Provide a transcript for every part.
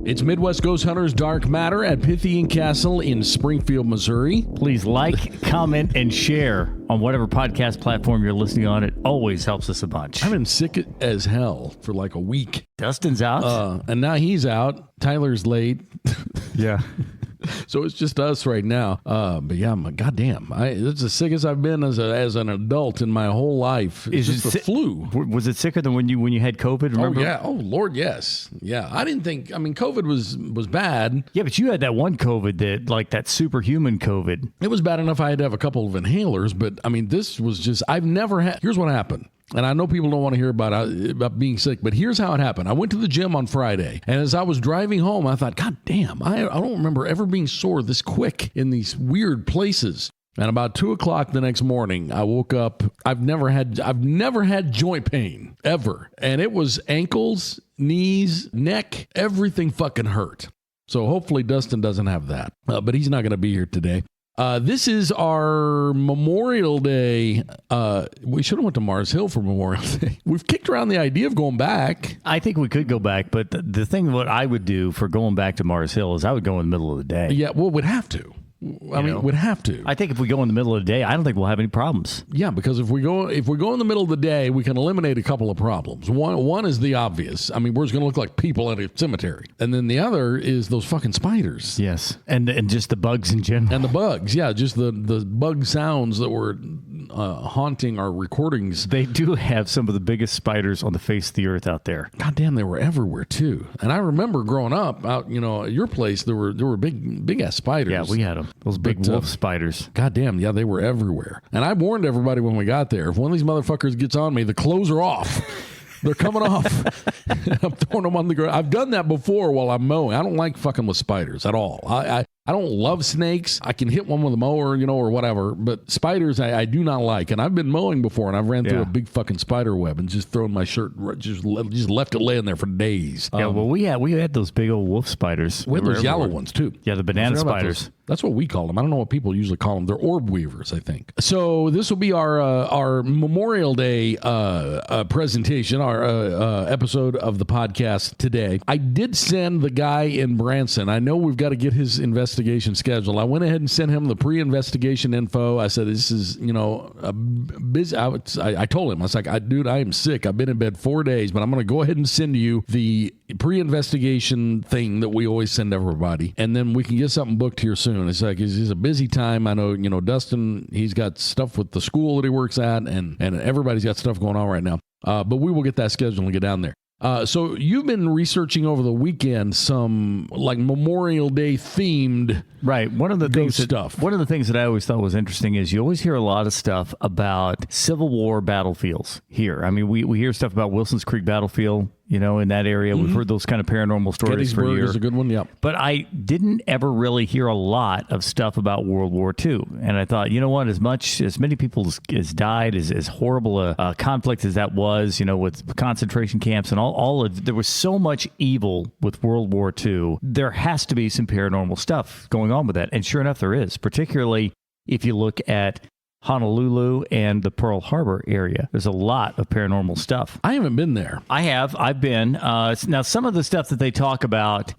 It's Midwest Ghost Hunters Dark Matter at Pythian Castle in Springfield, Missouri. Please like, comment, and share on whatever podcast platform you're listening on. It always helps us a bunch. I've been sick as hell for like a week. Dustin's out. And now he's out. Tyler's late. Yeah. So it's just us right now. But yeah, goddamn, it's the sickest I've been as an adult in my whole life. It's just the flu. Was it sicker than when you had COVID? Remember? Oh yeah. Oh Lord, yes. Yeah, I didn't think. I mean, COVID was bad. Yeah, but you had that one COVID that superhuman COVID. It was bad enough I had to have a couple of inhalers. But I mean, this was just. I've never had. Here's what happened. And I know people don't want to hear about being sick, but here's how it happened. I went to the gym on Friday, and as I was driving home, I thought, God damn, I don't remember ever being sore this quick in these weird places. And about 2:00 the next morning, I woke up. I've never had joint pain ever, and it was ankles, knees, neck, everything fucking hurt. So hopefully Dustin doesn't have that, but he's not going to be here today. This is our Memorial Day. We should have went to Mars Hill for Memorial Day. We've kicked around the idea of going back. I think we could go back, but the thing what I would do for going back to Mars Hill is I would go in the middle of the day. Yeah, well, we'd have to. We'd have to. I think if we go in the middle of the day, I don't think we'll have any problems. Yeah, because if we go in the middle of the day, we can eliminate a couple of problems. One is the obvious. I mean, we're just going to look like people at a cemetery. And then the other is those fucking spiders. Yes, and just the bugs in general. And the bugs, yeah, just the bug sounds that were haunting our recordings. They do have some of the biggest spiders on the face of the earth out there. God damn, they were everywhere too. And I remember growing up out, at your place, there were big ass spiders. Yeah, we had them. Those big wolf spiders. God damn, yeah, they were everywhere. And I warned everybody when we got there, if one of these motherfuckers gets on me, the clothes are off. They're coming off. I'm throwing them on the ground. I've done that before while I'm mowing. I don't like fucking with spiders at all. I don't love snakes. I can hit one with a mower, or whatever. But spiders, I do not like. And I've been mowing before, and I've ran through a big fucking spider web and just thrown my shirt, just left it laying there for days. Yeah, well, we had those big old wolf spiders. We had those yellow ones, too. Yeah, the banana spiders. That's what we call them. I don't know what people usually call them. They're orb weavers, I think. So this will be our Memorial Day presentation, our episode of the podcast today. I did send the guy in Branson. I know we've got to get his investigation scheduled. I went ahead and sent him the pre-investigation info. I said, this is, a busy. I told him, I was like, dude, I am sick. I've been in bed 4 days, but I'm going to go ahead and send you the pre-investigation thing that we always send everybody. And then we can get something booked here soon. It's like, it's a busy time. I know, Dustin, he's got stuff with the school that he works at, and everybody's got stuff going on right now. But we will get that scheduled and get down there. So you've been researching over the weekend some like Memorial Day themed One of the things that I always thought was interesting is you always hear a lot of stuff about Civil War battlefields here. I mean, we hear stuff about Wilson's Creek battlefield, in that area. Mm-hmm. We've heard those kind of paranormal stories for years. Gettysburg is a good one, yeah. But I didn't ever really hear a lot of stuff about World War II. And I thought, as many people as died, as horrible a conflict as that was, with concentration camps and there was so much evil with World War II. There has to be some paranormal stuff going on with that. And sure enough, there is, particularly if you look at Honolulu and the Pearl Harbor area. There's a lot of paranormal stuff. I haven't been there. I have. I've been. Now, some of the stuff that they talk about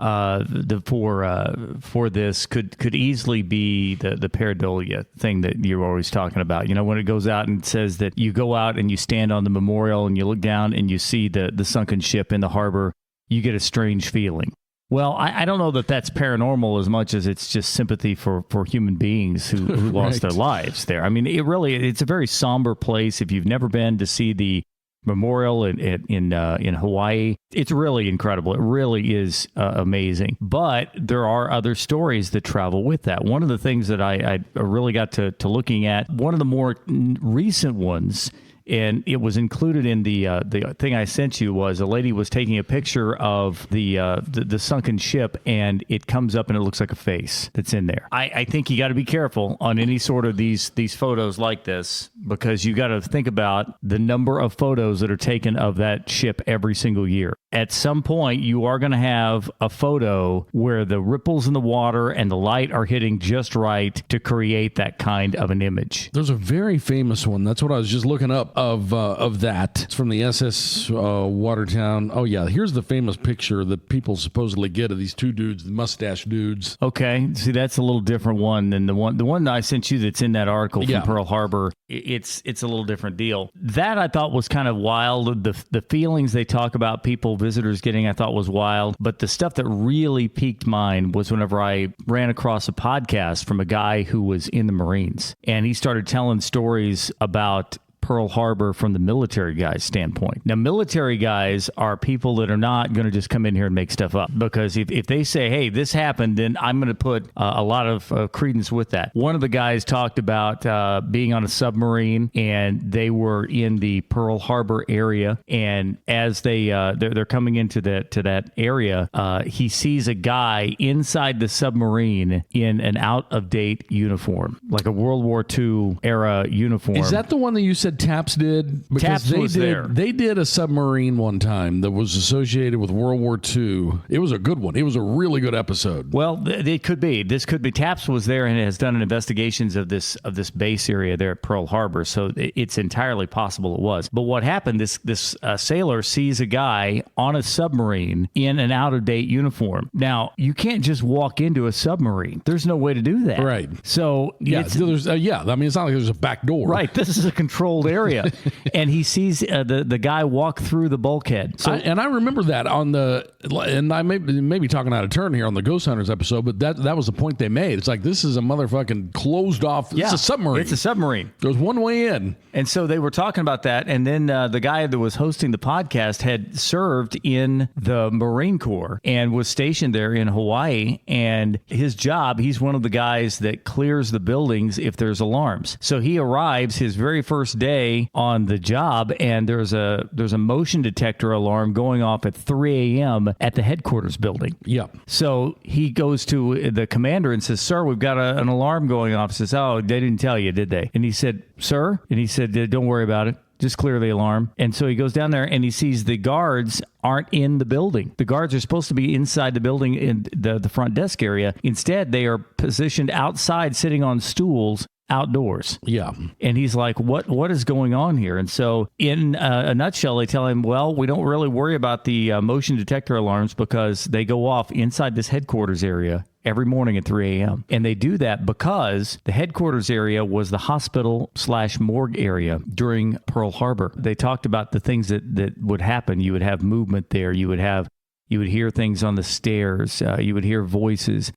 for this could easily be the pareidolia thing that you're always talking about. When it goes out and says that you go out and you stand on the memorial and you look down and you see the sunken ship in the harbor, you get a strange feeling. Well, I don't know that that's paranormal as much as it's just sympathy for human beings who lost their lives there. I mean, it's a very somber place. If you've never been to see the memorial in Hawaii, it's really incredible. It really is amazing. But there are other stories that travel with that. One of the things that I really got to looking at, one of the more recent ones, and it was included in the thing I sent you, was a lady was taking a picture of the sunken ship, and it comes up and it looks like a face that's in there. I think you got to be careful on any sort of these photos like this, because you got to think about the number of photos that are taken of that ship every single year. At some point, you are going to have a photo where the ripples in the water and the light are hitting just right to create that kind of an image. There's a very famous one. That's what I was just looking up. of that. It's from the SS Watertown. Oh yeah, here's the famous picture that people supposedly get of these two dudes, the mustache dudes. Okay, see, that's a little different one than the one I sent you that's in that article from Pearl Harbor. It's a little different deal. That I thought was kind of wild. The feelings they talk about people, visitors getting, I thought was wild. But the stuff that really piqued mine was whenever I ran across a podcast from a guy who was in the Marines, and he started telling stories about Pearl Harbor from the military guy's standpoint. Now, military guys are people that are not going to just come in here and make stuff up, because if they say, hey, this happened, then I'm going to put a lot of credence with that. One of the guys talked about being on a submarine, and they were in the Pearl Harbor area, and as they're coming into that area, he sees a guy inside the submarine in an out-of-date uniform, like a World War II era uniform. Is that the one that you said Taps did? Because Taps was there. They did a submarine one time that was associated with World War II. It was a good one. It was a really good episode. Well, it could be. This could be. Taps was there and has done investigations of this base area there at Pearl Harbor. So it's entirely possible it was. But what happened? This sailor sees a guy on a submarine in an out of date uniform. Now, you can't just walk into a submarine. There's no way to do that. Right. So I mean, it's not like there's a back door. Right. This is a controlled area, and he sees the guy walk through the bulkhead. So, I remember that and I may be talking out of turn here on the Ghost Hunters episode, but that was the point they made. It's like, this is a motherfucking closed off. It's a submarine. It's a submarine. There's one way in. And so they were talking about that, and then the guy that was hosting the podcast had served in the Marine Corps and was stationed there in Hawaii, and his job, he's one of the guys that clears the buildings if there's alarms. So he arrives his very first day on the job, and there's a motion detector alarm going off at 3 a.m. at the headquarters building. Yeah. So he goes to the commander and says, "Sir, we've got an alarm going off." He says, "Oh, they didn't tell you, did they?" And he said, "Sir?" And he said, "Don't worry about it. Just clear the alarm." And so he goes down there and he sees the guards aren't in the building. The guards are supposed to be inside the building in the front desk area. Instead, they are positioned outside, sitting on stools outdoors. Yeah. And he's like, what is going on here? And so in a nutshell, they tell him, well, we don't really worry about the motion detector alarms because they go off inside this headquarters area every morning at 3 a.m. And they do that because the headquarters area was the hospital/morgue area during Pearl Harbor. They talked about the things that would happen. You would have movement there. You would hear things on the stairs. You would hear voices.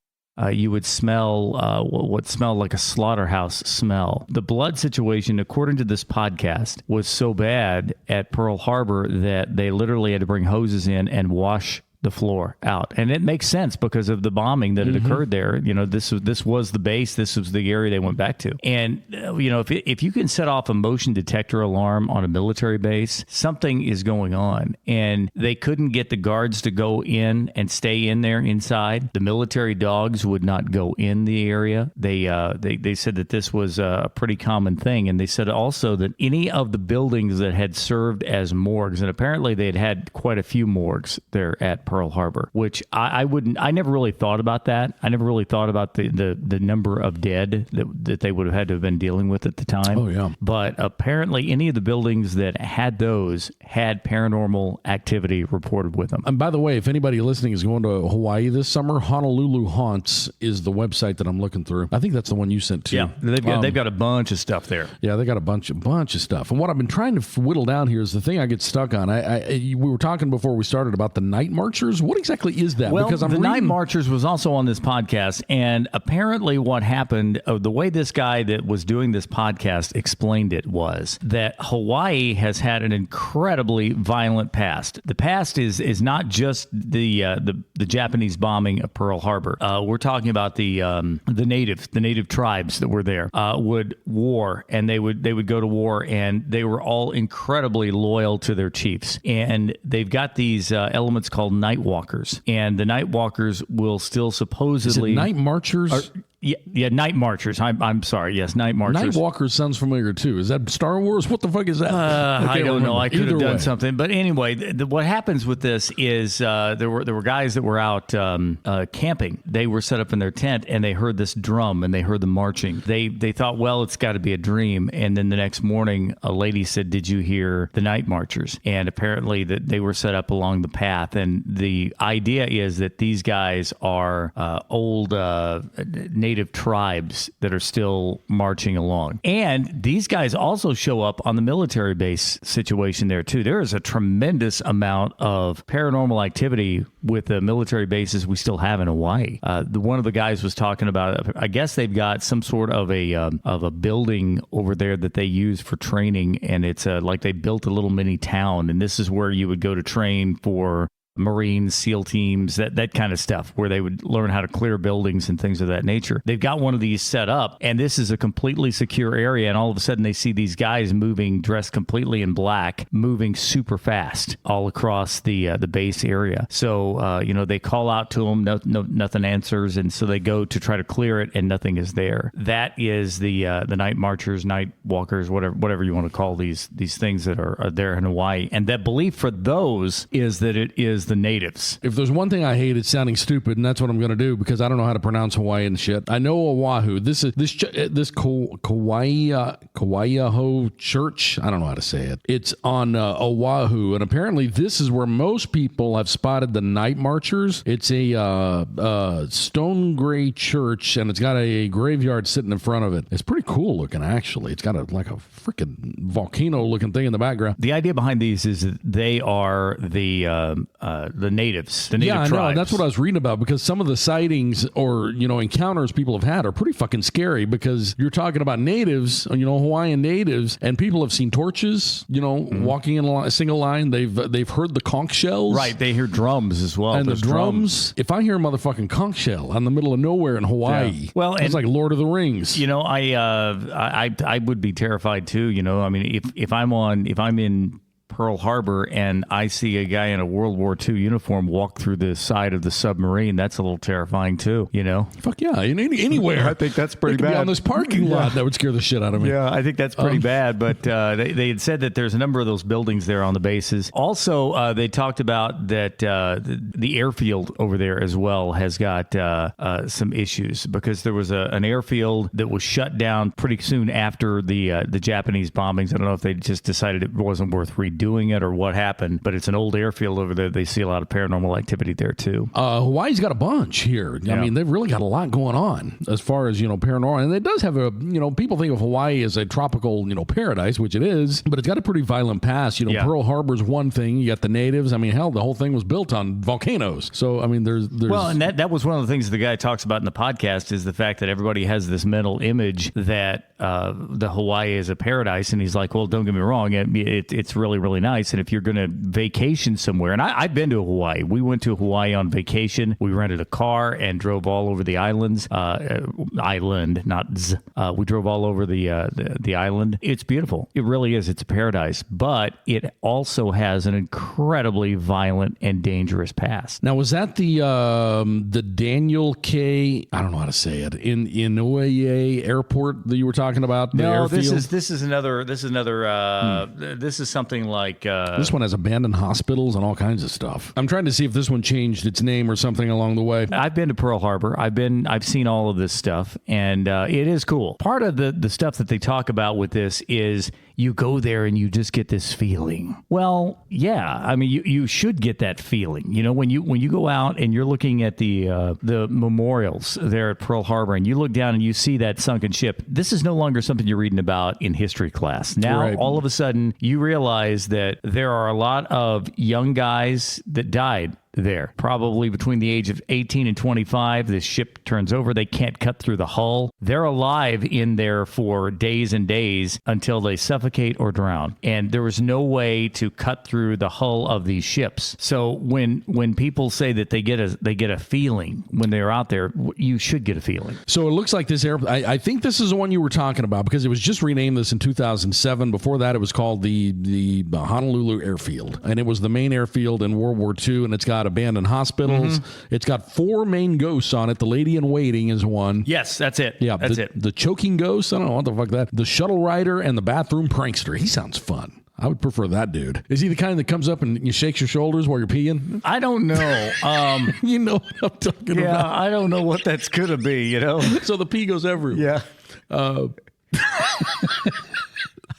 You would smell what smelled like a slaughterhouse smell. The blood situation, according to this podcast, was so bad at Pearl Harbor that they literally had to bring hoses in and wash the floor out. And it makes sense because of the bombing that had occurred there. You know, this was the base. This was the area they went back to. And, if you can set off a motion detector alarm on a military base, something is going on. And they couldn't get the guards to go in and stay in there inside. The military dogs would not go in the area. They said that this was a pretty common thing. And they said also that any of the buildings that had served as morgues, and apparently they had quite a few morgues there at Pearl Harbor, which I never really thought about that. I never really thought about the number of dead that they would have had to have been dealing with at the time. Oh, yeah. But apparently any of the buildings that had those had paranormal activity reported with them. And by the way, if anybody listening is going to Hawaii this summer, Honolulu Haunts is the website that I'm looking through. I think that's the one you sent too. Yeah, they've got a bunch of stuff there. Yeah, they got a bunch of stuff. And what I've been trying to whittle down here is the thing I get stuck on. We were talking before we started about the night marchers. What exactly is that? Well, because the Night Marchers was also on this podcast, and apparently what happened, the way this guy that was doing this podcast explained it was that Hawaii has had an incredibly violent past. The past is not just the Japanese bombing of Pearl Harbor. We're talking about the native tribes that were there would war, and they would go to war, and they were all incredibly loyal to their chiefs. And they've got these elements called night walkers, and the night walkers will still supposedly... Is it night marchers? Yeah, Night Marchers. I'm sorry. Yes, Night Marchers. Night Walkers sounds familiar too. Is that Star Wars? What the fuck is that? I don't know. I could have done something. But anyway, what happens with this is there were guys that were out camping. They were set up in their tent and they heard this drum and they heard the marching. They thought, well, it's got to be a dream. And then the next morning, a lady said, "Did you hear the Night Marchers?" And apparently that they were set up along the path. And the idea is that these guys are old native tribes that are still marching along. And these guys also show up on the military base situation there too. There is a tremendous amount of paranormal activity with the military bases we still have in Hawaii. One of the guys was talking about, I guess they've got some sort of a building over there that they use for training, and it's like they built a little mini town, and this is where you would go to train for Marines, SEAL teams, that kind of stuff, where they would learn how to clear buildings and things of that nature. They've got one of these set up, and this is a completely secure area, and all of a sudden they see these guys moving, dressed completely in black, moving super fast all across the base area. So, they call out to them, nothing answers, and so they go to try to clear it, and nothing is there. That is the Night Marchers, Night Walkers, whatever you want to call these things that are there in Hawaii. And that belief for those is that it is the natives. If there's one thing I hate, it's sounding stupid, and that's what I'm going to do because I don't know how to pronounce Hawaiian shit. I know Oahu. This Kauaiaho Church. I don't know how to say it. It's on Oahu, and apparently this is where most people have spotted the Night Marchers. It's a stone gray church, and it's got a graveyard sitting in front of it. It's pretty cool looking, actually. It's got like a freaking volcano looking thing in the background. The idea behind these is that they are the natives, the native tribes. Yeah, I know. That's what I was reading about, because some of the sightings or, encounters people have had are pretty fucking scary, because you're talking about natives, Hawaiian natives, and people have seen torches, walking in a single line. They've heard the conch shells. Right. They hear drums as well. And the drums. If I hear a motherfucking conch shell in the middle of nowhere in Hawaii, yeah. Well, it's like Lord of the Rings. I would be terrified too. I mean, if I'm in Pearl Harbor and I see a guy in a World War II uniform walk through the side of the submarine, that's a little terrifying too, Fuck yeah, anywhere. I think that's pretty bad. On this parking lot, that would scare the shit out of me. Yeah, I think that's pretty bad, but they had said that there's a number of those buildings there on the bases. Also, they talked about that the airfield over there as well has got some issues, because there was an airfield that was shut down pretty soon after the Japanese bombings. I don't know if they just decided it wasn't worth redoing it or what happened, but it's an old airfield over there. They see a lot of paranormal activity there too. Hawaii's got a bunch here. Yeah. I mean, they've really got a lot going on as far as, paranormal. And it does have people think of Hawaii as a tropical, paradise, which it is, but it's got a pretty violent past. Pearl Harbor's one thing. You got the natives. I mean, hell, the whole thing was built on volcanoes. So, I mean, there's... Well, and that was one of the things the guy talks about in the podcast, is the fact that everybody has this mental image that the Hawaii is a paradise. And he's like, well, don't get me wrong. It's really, really nice. And if you're going to vacation somewhere, and I've been to Hawaii. We went to Hawaii on vacation. We rented a car and drove all over the islands. Island, not z. We drove all over the island. It's beautiful. It really is. It's a paradise. But it also has an incredibly violent and dangerous past. Now, was that the Daniel K. I don't know how to say it, in Inoue Airport that you were talking about? No, this is another. This is something like. This one has abandoned hospitals and all kinds of stuff. I'm trying to see if this one changed its name or something along the way. I've been to Pearl Harbor. I've seen all of this stuff, and it is cool. Part of the stuff that they talk about with this is you go there and you just get this feeling. Well, yeah, I mean, you should get that feeling. When you go out and you're looking at the memorials there at Pearl Harbor, and you look down and you see that sunken ship. This is no longer something you're reading about in history class. Now, right. All of a sudden, you realize that there are a lot of young guys that died there, probably between the age of 18 and 25. This ship turns over. They can't cut through the hull. They're alive in there for days and days until they suffocate or drown. And there was no way to cut through the hull of these ships. So when people say that they get a feeling when they're out there, you should get a feeling. So it looks like this I think this is the one you were talking about, because it was just renamed this in 2007. Before that, it was called the Honolulu Airfield, and it was the main airfield in World War II, and it's got about abandoned hospitals. It's got 4 main ghosts on it. The lady in waiting is one. Yes, that's it. Yeah, that's it. The choking ghost, I don't know what the fuck that. The shuttle rider and the bathroom prankster. He sounds fun. I would prefer that dude. Is he the kind that comes up and you shakes your shoulders while you're peeing? I don't know. You know what I'm talking about. Yeah, I don't know what that's going to be, you know? So the pee goes everywhere. Yeah. I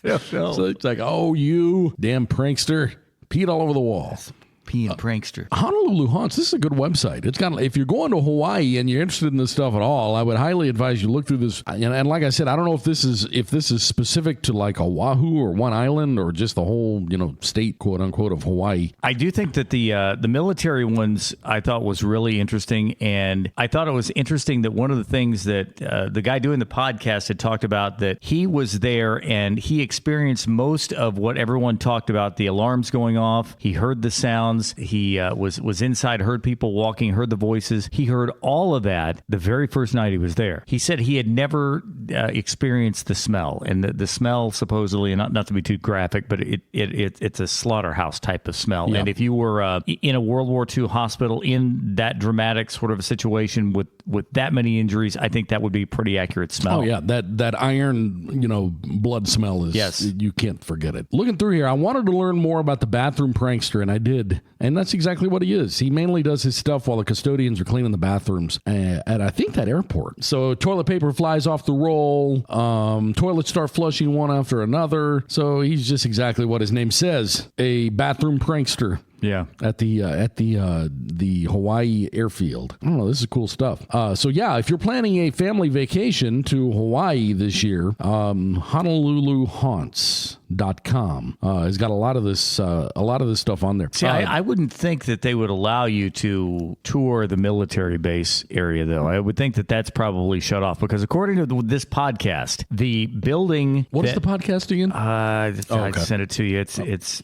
don't know. So it's like, oh, you damn prankster, peed all over the walls. Peeing prankster. Honolulu Haunts, this is a good website. It's got, if you're going to Hawaii and you're interested in this stuff at all, I would highly advise you look through this. And like I said, I don't know if this is specific to like Oahu or one island or just the whole, state, quote unquote, of Hawaii. I do think that the military ones I thought was really interesting, and I thought it was interesting that one of the things that the guy doing the podcast had talked about, that he was there and he experienced most of what everyone talked about, the alarms going off. He heard the sounds. He was inside, heard people walking, heard the voices. He heard all of that the very first night he was there. He said he had never experienced the smell, and the smell supposedly, not to be too graphic, but it's a slaughterhouse type of smell. Yeah. And if you were in a World War II hospital in that dramatic sort of a situation with that many injuries, I think that would be a pretty accurate smell. Oh yeah, that iron, blood smell is, yes, you can't forget it. Looking through here, I wanted to learn more about the bathroom prankster, and I did. And that's exactly what he is. He mainly does his stuff while the custodians are cleaning the bathrooms at, I think, that airport. So toilet paper flies off the roll. Toilets start flushing one after another. So he's just exactly what his name says, a bathroom prankster. Yeah, at the Hawaii airfield. I don't know. This is cool stuff. So yeah, if you're planning a family vacation to Hawaii this year, HonoluluHaunts.com has got a lot of this stuff on there. See, I wouldn't think that they would allow you to tour the military base area, though. I would think that that's probably shut off, because according to this podcast, the building. What is the podcast again? I sent it to you. It's.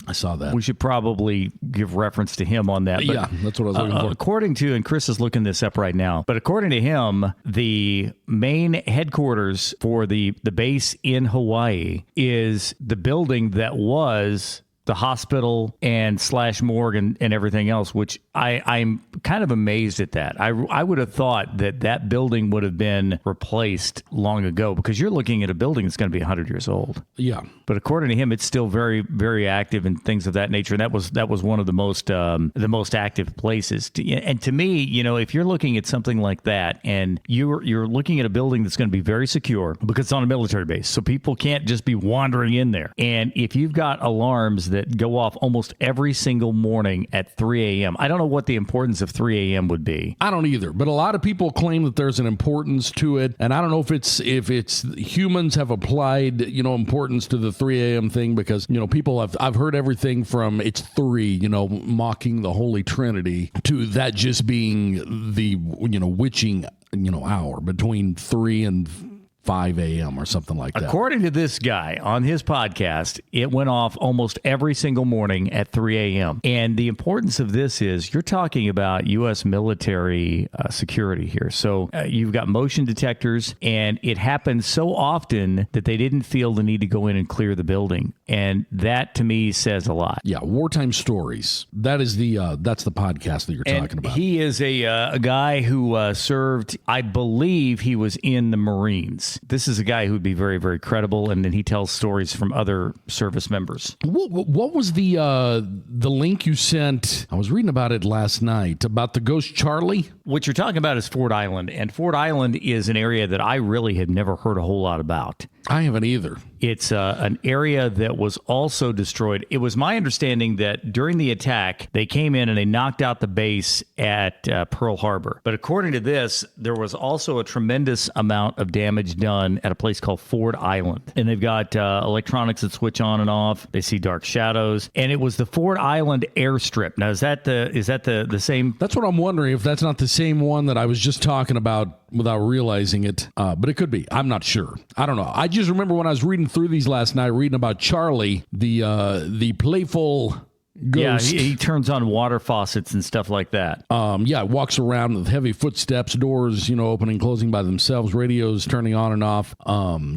I saw that. We should probably give reference to him on that. But, yeah, that's what I was looking for. According to, and Chris is looking this up right now, but according to him, the main headquarters for the base in Hawaii is the building that was the hospital and / morgue and everything else, which I'm kind of amazed at that. I would have thought that building would have been replaced long ago, because you're looking at a building that's going to be 100 years old. Yeah. But according to him, it's still very, very active and things of that nature. And that was one of the most active places. And to me, if you're looking at something like that and you're looking at a building that's going to be very secure because it's on a military base, so people can't just be wandering in there. And if you've got alarms that go off almost every single morning at 3 a.m., I don't know what the importance of 3 a.m. would be. I don't either, but a lot of people claim that there's an importance to it, and I don't know if it's humans have applied importance to the 3 a.m. thing, because people I've heard everything from it's 3, mocking the Holy Trinity, to that just being the witching hour between 3 and 5 a.m. or something like that. According to this guy on his podcast, it went off almost every single morning at 3 a.m. And the importance of this is you're talking about U.S. military security here. So you've got motion detectors, and it happens so often that they didn't feel the need to go in and clear the building. And that, to me, says a lot. Yeah, Wartime Stories. That is that's the podcast that you're talking about. He is a guy who served, I believe he was in the Marines. This is a guy who would be very, very credible, and then he tells stories from other service members. What was the link you sent? I was reading about it last night, about the ghost Charlie. What you're talking about is Ford Island, and Ford Island is an area that I really had never heard a whole lot about. I haven't either. It's an area that was also destroyed. It was my understanding that during the attack, they came in and they knocked out the base at Pearl Harbor. But according to this, there was also a tremendous amount of damage done at a place called Ford Island. And they've got electronics that switch on and off. They see dark shadows. And it was the Ford Island airstrip. Now, is that the same? That's what I'm wondering, if that's not the same one that I was just talking about without realizing it. But it could be. I'm not sure. I don't know. I just remember when I was reading through these last night, reading about Charlie, the playful ghost. Yeah, he turns on water faucets and stuff like that. Walks around with heavy footsteps, doors, opening, closing by themselves, radios turning on and off,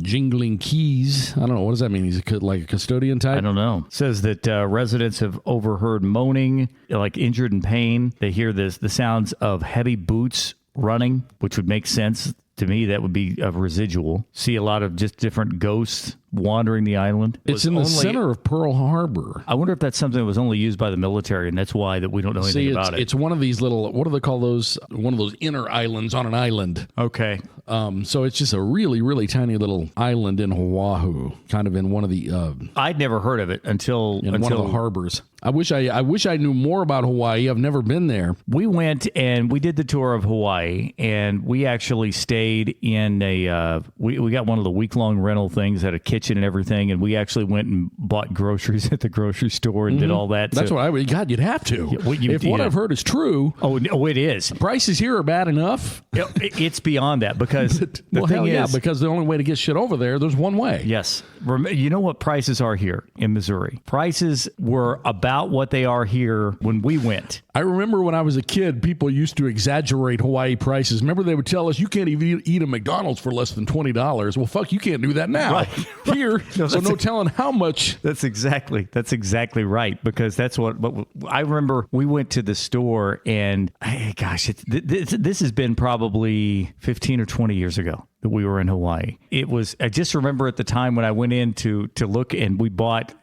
jingling keys. I don't know. What does that mean? He's like a custodian type? I don't know. Says that residents have overheard moaning, like injured in pain. They hear the sounds of heavy boots running, which would make sense. To me, that would be a residual. See a lot of just different ghosts wandering the island. It's in the center of Pearl Harbor. I wonder if that's something that was only used by the military, and that's why that we don't know anything about it. It's one of these little, what do they call those? One of those inner islands on an island. Okay. So it's just a really, really tiny little island in Oahu, kind of in one of the... I'd never heard of it until one of the harbors. I wish I knew more about Hawaii. I've never been there. We went and we did the tour of Hawaii, and we actually stayed in a... we got one of the week-long rental things, had a kitchen and everything, and we actually went and bought groceries at the grocery store and did all that. That's what I would... God, you'd have to. If what I've heard is true... Oh, it is. Prices here are bad enough. It's beyond that, because the thing is... because the only way to get shit over there's one way. Yes. You know what prices are here in Missouri? Prices were about what they are here when we went. I remember when I was a kid, people used to exaggerate Hawaii prices. Remember, they would tell us, you can't even eat a McDonald's for less than $20. Well, fuck, you can't do that now. Right. Here, no telling how much. That's exactly right, because that's what I remember. We went to the store, and this has been probably 15 or 20 years ago that we were in Hawaii. I just remember at the time when I went in to look, and we bought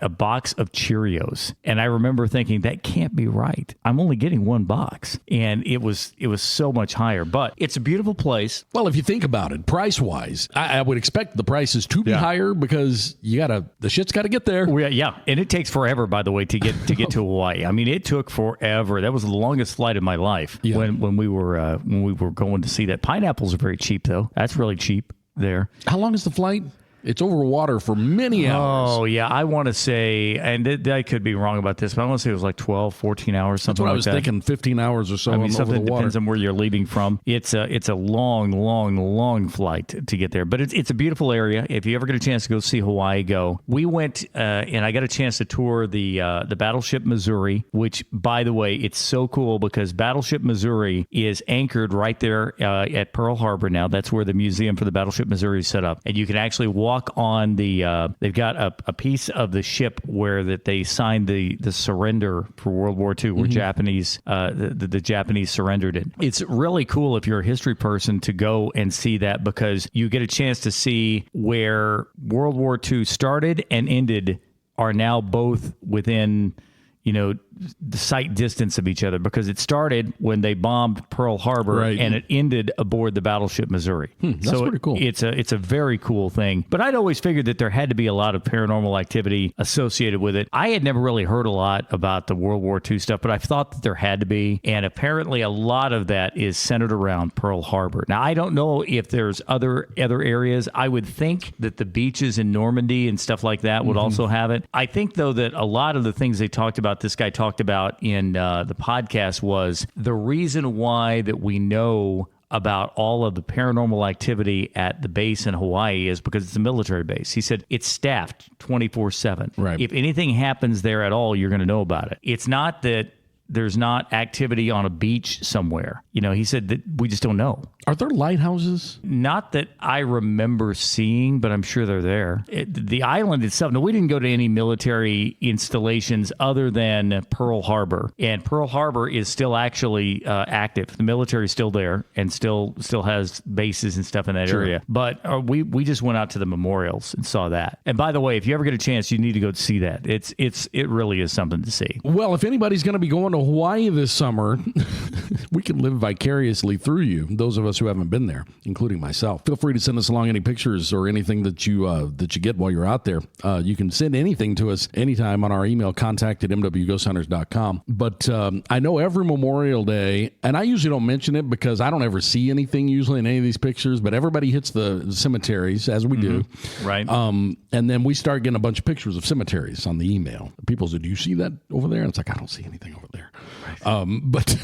a box of Cheerios, and I remember thinking, that can't be right. I'm only getting one box, and it was so much higher. But it's a beautiful place. Well, if you think about it, price wise, I would expect the prices to be higher, because the shit's got to get there. Yeah, and it takes forever, by the way, to get to Hawaii. I mean, it took forever. That was the longest flight of my life when we were going to see that. Pineapples are very cheap, though. That's really cheap there. How long is the flight? It's over water for many hours. Oh, yeah. I want to say, and I could be wrong about this, but I want to say it was like 12, 14 hours, something like that. That's what I was thinking, 15 hours or so. I mean, over something the water. Depends on where you're leaving from. It's a long flight to get there. But it's a beautiful area. If you ever get a chance to go see Hawaii, go. We went, and I got a chance to tour the Battleship Missouri, which, by the way, it's so cool because Battleship Missouri is anchored right there at Pearl Harbor now. That's where the museum for the Battleship Missouri is set up. And you can actually walk on they've got a piece of the ship where that they signed the surrender for World War II, where Japanese the Japanese surrendered it. It's really cool if you're a history person to go and see that, because you get a chance to see where World War II started and ended are now both within the sight distance of each other, because it started when they bombed Pearl Harbor and it ended aboard the Battleship Missouri. That's pretty cool. It's a very cool thing. But I'd always figured that there had to be a lot of paranormal activity associated with it. I had never really heard a lot about the World War II stuff, but I thought that there had to be. And apparently a lot of that is centered around Pearl Harbor. Now, I don't know if there's other areas. I would think that the beaches in Normandy and stuff like that would also have it. I think, though, that a lot of the things they talked about, this guy talked about in the podcast, was the reason why that we know about all of the paranormal activity at the base in Hawaii is because it's a military base. He said it's staffed 24/7. Right. If anything happens there at all, you're going to know about it. It's not that there's not activity on a beach somewhere. He said that we just don't know. Are there lighthouses? Not that I remember seeing, but I'm sure they're there. The island itself, no, we didn't go to any military installations other than Pearl Harbor. And Pearl Harbor is still actually active. The military is still there and still has bases and stuff in that area. But we just went out to the memorials and saw that. And by the way, if you ever get a chance, you need to go see that. It really is something to see. Well, if anybody's going to be going to Hawaii this summer, we can live vicariously through you, those of us who haven't been there, including myself. Feel free to send us along any pictures or anything that you get while you're out there. You can send anything to us anytime on our email, contact@mwghosthunters.com. But I know every Memorial Day, and I usually don't mention it because I don't ever see anything usually in any of these pictures, but everybody hits the cemeteries, as we do. Right. And then we start getting a bunch of pictures of cemeteries on the email. People say, do you see that over there? And it's like, I don't see anything over there. Right. But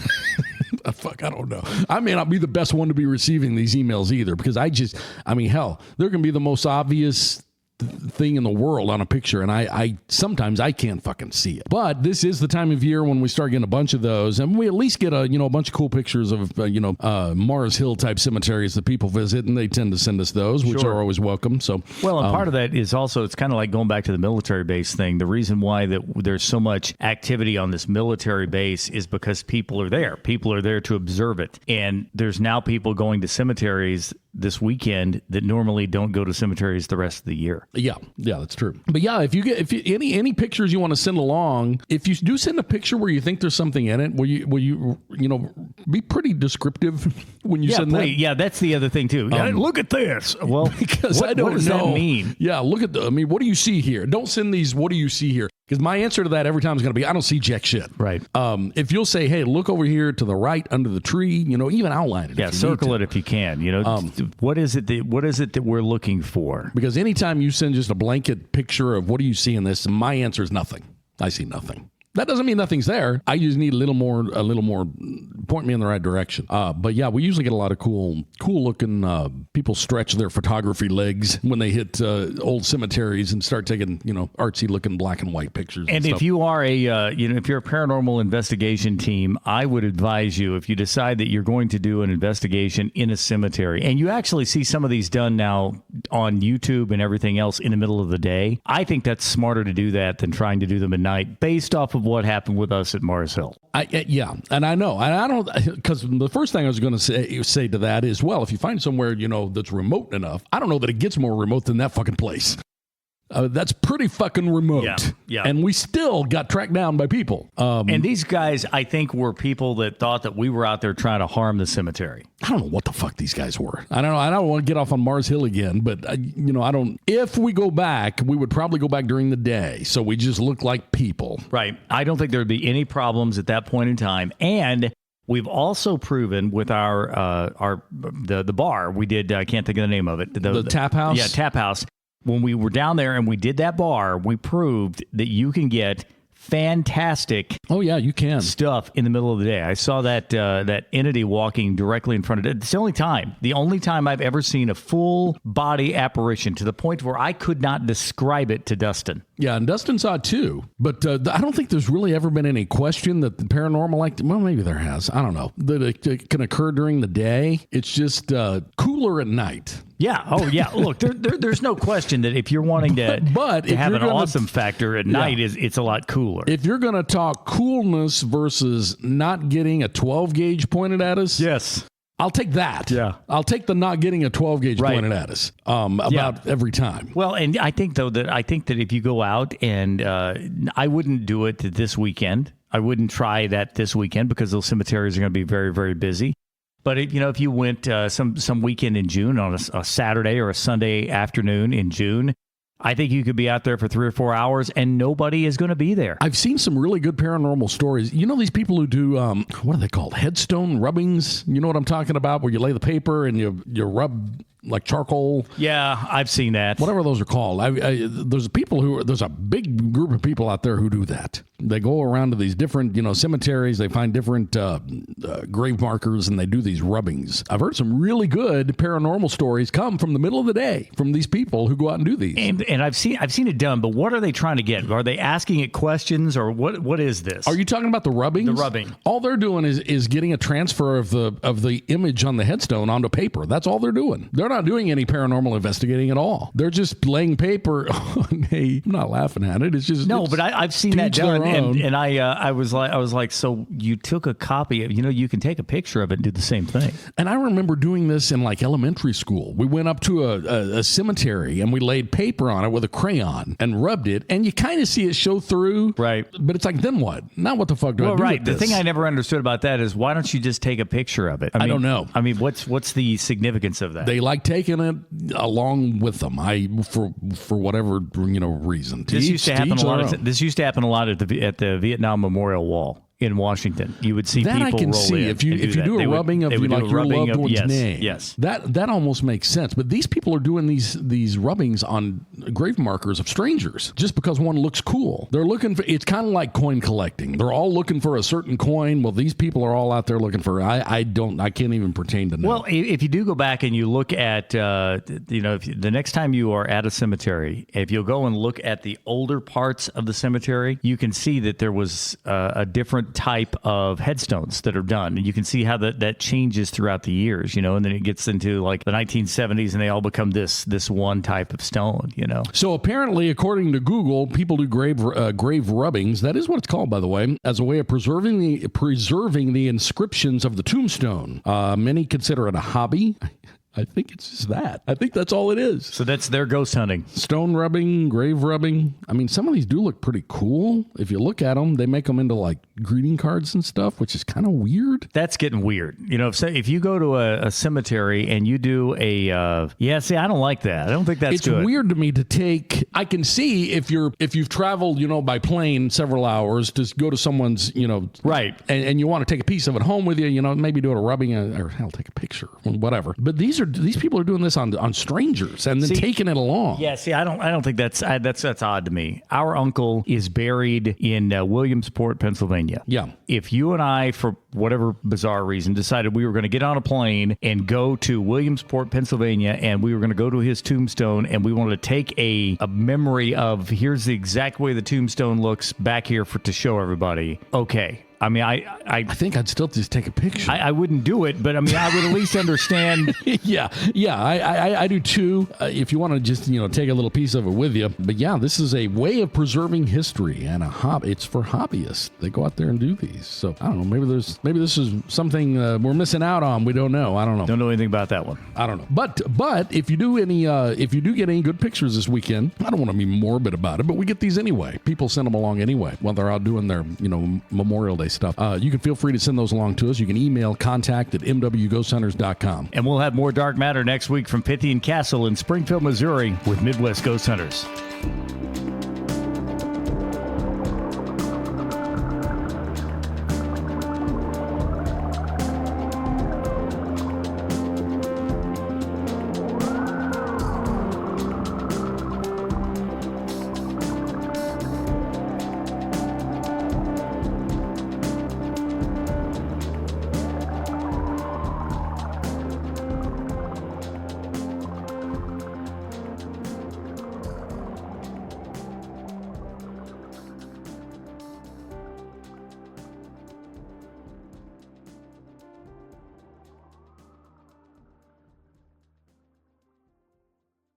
fuck, I don't know. I may not be the best one to be receiving these emails either, because hell, they're going to be the most obvious thing in the world on a picture, and I sometimes I can't fucking see it. But this is the time of year when we start getting a bunch of those, and we at least get a bunch of cool pictures of Mars Hill type cemeteries that people visit, and they tend to send us those, which are always welcome. So well, and part of that is also, it's kind of like going back to the military base thing. The reason why that there's so much activity on this military base is because people are there. People are there to observe it, and there's now people going to cemeteries this weekend that normally don't go to cemeteries the rest of the year. Yeah, that's true. But yeah, if you any pictures you want to send along, if you do send a picture where you think there's something in it, will you be pretty descriptive when you send that? Yeah, that's the other thing too. Look at this. Well, because I don't what does know. That mean? Yeah, look at what do you see here? Don't send these. What do you see here? Because my answer to that every time is going to be, I don't see jack shit. Right. If you'll say, hey, look over here to the right under the tree, even outline it. Yeah, circle it if you can. What is it that we're looking for? Because anytime you send just a blanket picture of what do you see in this, my answer is nothing. I see nothing. That doesn't mean nothing's there. I just need a little more, point me in the right direction. But yeah, we usually get a lot of cool looking, people stretch their photography legs when they hit old cemeteries and start taking, artsy looking black and white pictures. And if you are if you're a paranormal investigation team, I would advise you, if you decide that you're going to do an investigation in a cemetery, and you actually see some of these done now on YouTube and everything else in the middle of the day, I think that's smarter to do that than trying to do them at night based off of what happened with us at Mars Hill. And I know, and I don't, because the first thing I was going to say to that is, well, if you find somewhere, that's remote enough, I don't know that it gets more remote than that fucking place. That's pretty fucking remote. Yeah. And we still got tracked down by people. And these guys, I think, were people that thought that we were out there trying to harm the cemetery. I don't know what the fuck these guys were. I don't know. I don't want to get off on Mars Hill again, but I don't. If we go back, we would probably go back during the day, so we just look like people. Right. I don't think there would be any problems at that point in time. And we've also proven with the bar we did. I can't think of the name of it. The tap house. Yeah, tap house. When we were down there and we did that bar, we proved that you can get fantastic you can stuff in the middle of the day. I saw that entity walking directly in front of it. It's the only time I've ever seen a full body apparition, to the point where I could not describe it to Dustin. Yeah, and Dustin saw it too. But I don't think there's really ever been any question that the paranormal activity, well, maybe there has. I don't know. That it can occur during the day. It's just cooler at night. Yeah. Oh, yeah. Look, there's no question that if you're wanting to have an awesome factor at night, it's a lot cooler. If you're going to talk coolness versus not getting a 12 gauge pointed at us, yes, I'll take that. Yeah. I'll take the not getting a 12 gauge pointed at us about every time. Well, and I think that if you go out, and I wouldn't do it this weekend. I wouldn't try that this weekend because those cemeteries are going to be very, very busy. But if you went some weekend in June on a Saturday or a Sunday afternoon in June, I think you could be out there for 3 or 4 hours and nobody is going to be there. I've seen some really good paranormal stories. These people who do, what are they called? Headstone rubbings? You know what I'm talking about? Where you lay the paper and you rub like charcoal. Yeah, I've seen that. Whatever those are called. There's a big group of people out there who do that. They go around to these different, cemeteries. They find different grave markers and they do these rubbings. I've heard some really good paranormal stories come from the middle of the day from these people who go out and do these. And I've seen it done, but what are they trying to get? Are they asking it questions, or what is this? Are you talking about the rubbings? The rubbing. All they're doing is getting a transfer of the image on the headstone onto paper. That's all they're doing. They're not doing any paranormal investigating at all. They're just laying paper. Hey, I'm not laughing at it. It's just but I've seen that done, and I was like, so you took a copy of, you can take a picture of it and do the same thing. And I remember doing this in like elementary school. We went up to a cemetery and we laid paper on it with a crayon and rubbed it, and you kind of see it show through. Right. But it's like, then what? Now what the fuck do I do with the this? thing I never understood about that is, why don't you just take a picture of it? I don't know. I mean, what's the significance of that? They like taking it along with them. For whatever reason. This used to happen a lot at the Vietnam Memorial Wall. in Washington. You would see that people I can roll see in if you do a rubbing of like your loved one's name. Yes, that almost makes sense. But these people are doing these rubbings on grave markers of strangers just because one looks cool. They're looking for. It's kind of like coin collecting. They're all looking for a certain coin. Well, these people are all out there looking for. I can't even pertain to know. Well, if you do go back and you look at the next time you are at a cemetery, if you'll go and look at the older parts of the cemetery, you can see that there was a different type of headstones that are done, and you can see how that changes throughout the years, and then it gets into like the 1970s and they all become this one type of stone, So apparently, according to Google, people do grave rubbings. That is what it's called, by the way, as a way of preserving the inscriptions of the tombstone. Many consider it a hobby. I think it's just that. I think that's all it is. So that's their ghost hunting. Stone rubbing, grave rubbing. I mean, some of these do look pretty cool. If you look at them, they make them into like greeting cards and stuff, which is kind of weird. That's getting weird. If you go to a cemetery and you do I don't like that. I don't think that's good. It's weird to me to take. I can see if you've traveled, by plane several hours to go to someone's, right, and you want to take a piece of it home with you, maybe do a rubbing or hell, take a picture, whatever. But these people are doing this on strangers and then taking it along. Yeah, I don't think that's odd to me. Our uncle is buried in Williamsport, Pennsylvania. Yeah. If you and I, for whatever bizarre reason, decided we were going to get on a plane and go to Williamsport, Pennsylvania, and we were going to go to his tombstone, and we wanted to take a memory of here's the exact way the tombstone looks back here to show everybody. Okay. I mean, I think I'd still just take a picture. I wouldn't do it, but I mean, I would at least understand. Yeah, I do too. If you want to just take a little piece of it with you, but yeah, this is a way of preserving history and a hobby. It's for hobbyists. They go out there and do these. So I don't know. Maybe this is something we're missing out on. We don't know. I don't know. Don't know anything about that one. I don't know. But if you do get any good pictures this weekend, I don't want to be morbid about it, but we get these anyway. People send them along anyway while they're out doing their Memorial Day stuff. You can feel free to send those along to us. You can email contact@mwghosthunters.com. And we'll have more Dark Matter next week from Pythian Castle in Springfield, Missouri with Midwest Ghost Hunters.